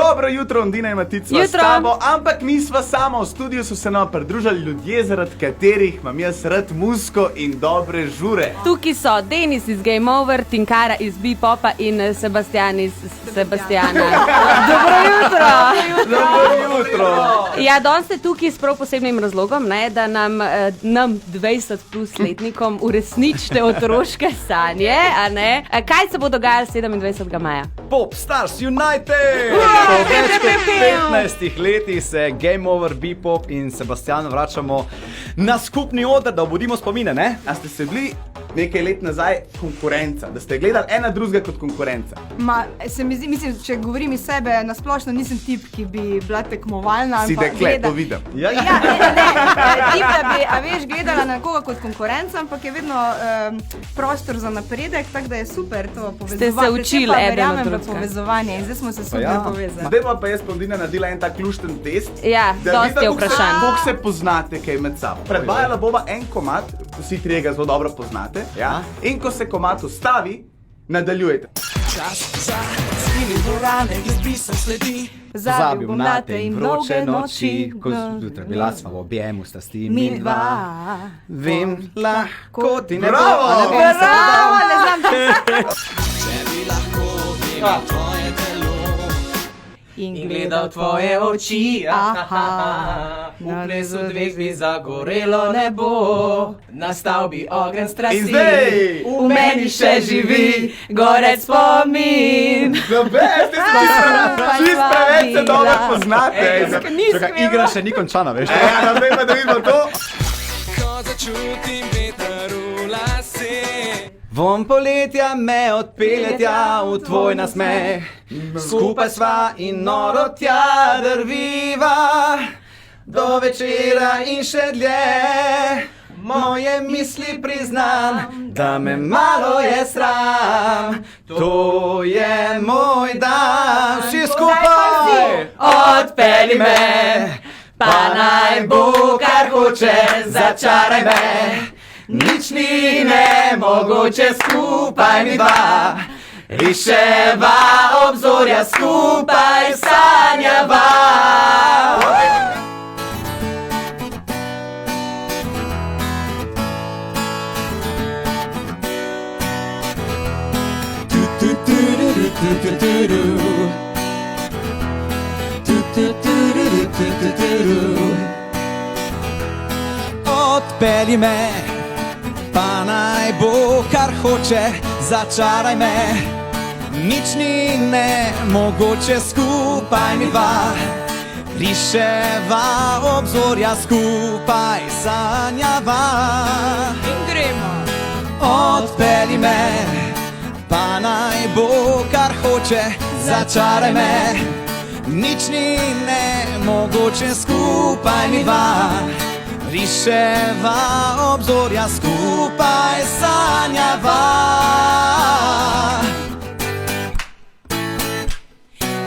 Dobro jutro, Ondina in Matic sva s tabo, ampak nisva samo. V studiu so se nam pridružili ljudje, zaradi katerih imam jaz rad muziko in dobre žure. Tukaj so Denis iz Game Over, Tinkara iz Be-Popa in Sebastian iz Sebastiana. Dobro jutro! Dobro jutro! Ja, danes ste tukaj s prav posebnim razlogom, ne, da nam 20 plus letnikom uresničite otroške sanje, a ne? Kaj se bo dogajalo 27. maja? Pop Stars United! Po več kot 15 letih se Game Over, Be-Pop in Sebastian vračamo na skupni oder, da obudimo spomine, ne? A ste se bili nekaj let nazaj konkurenca, da ste gledali ena drugega kot konkurenca? Se mi zdi, mislim, če govorim iz sebe, nasplošno nisem tip, ki bi bila tekmovalna. Si dekle, to vidim. Ja, ne, tip, da bi, a veš, gledala na koga kot konkurenca, ampak je vedno prostor za napredek, tako da je super to povezovanje. Ste se učili eden od drugega. Povezovanje in zdaj smo se super povezali. Zdaj pa jaz Ondina naredila en tak lušten test. Ja, dosti je vprašanj. Koliko se poznate kaj med sabo. Predvajala bova en komad, vsi trije ga zelo dobro poznate. Ja? In ko se komad ustavi, nadaljujete. Čas za smini dvorane, izbrisan sledi. Zabil bom nate in dolge noči. Ko zjutraj bila sva v objemu, sta sti Mi dva. Vem, lahko ti ne bo. Bravo! Bravo, ne znam da. Če bi lahko videl tvoje telo in gledal tvoje oči, v plesu dveh bi zagorelo nebo, nastal bi ogenj strasti. In zdaj! V meni še živi gorec spomin. Čist preveč se dobro poznate. Čakaj, igra še ni končana, veš? Ja, zdaj pa da vidimo to. Ko začutim veter v lase, Von poletja me odpelje tja v tvoj nasmeh. Skupaj sva in noro tja drviva, do večera in še dlje. Moje misli priznam, da me malo je sram. To je moj dan. Vsi skupaj odpelji me, pa naj bo kar hoče, začaraj me. Nič ni nemogoče, skupaj mi dva, riševa obzorja, skupaj sanjava. Odpelji me, pa naj bo kar hoče, začaraj me. Nič ni nemogoče, skupaj mi dva, riševa obzorja, skupaj sanjava. In gremo. Odpelji me, pa naj bo kar hoče, začaraj me. Nič ni nemogoče, skupaj mi dva, riševa obzorja, skupaj sanjava.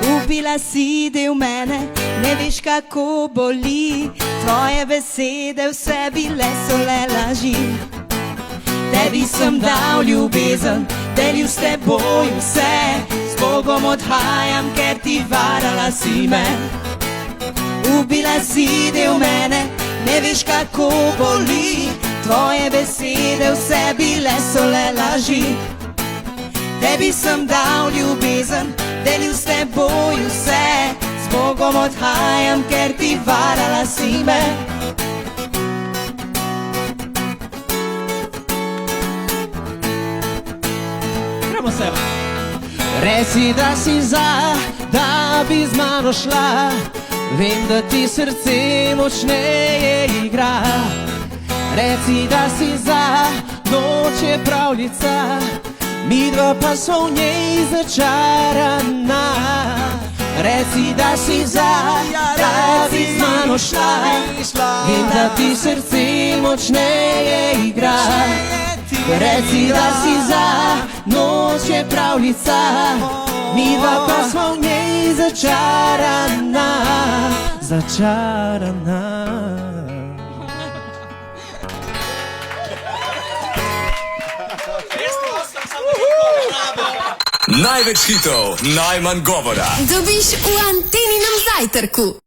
Ubila si del mene, ne veš kako boli. Tvoje besede vse bile so le laži. Tebi sem dal ljubezen, delil s teboj vse. S Bogom odhajam, ker ti varala si me. Ubila si del mene, ne veš kako boli. Tvoje besede vse bile so le laži. Tebi sem dal ljubezen, delil s teboj vse. S Bogom odhajam, ker ti varala si me. gremo se. Reci, da si za, da bi z mano šla. Vem, da ti srce močneje igra. Reci, da si za, noč je pravljica, midva pa so v njej začarana. Reci, da si za, da bi z mano šla. Vem, da ti srce močneje igra. Reci, da si za, noč je pravljica, midva pa smo v njej začarana. Začarana. Največ hitov, najmanj govora. Dobiš v Anteninem zajtrku.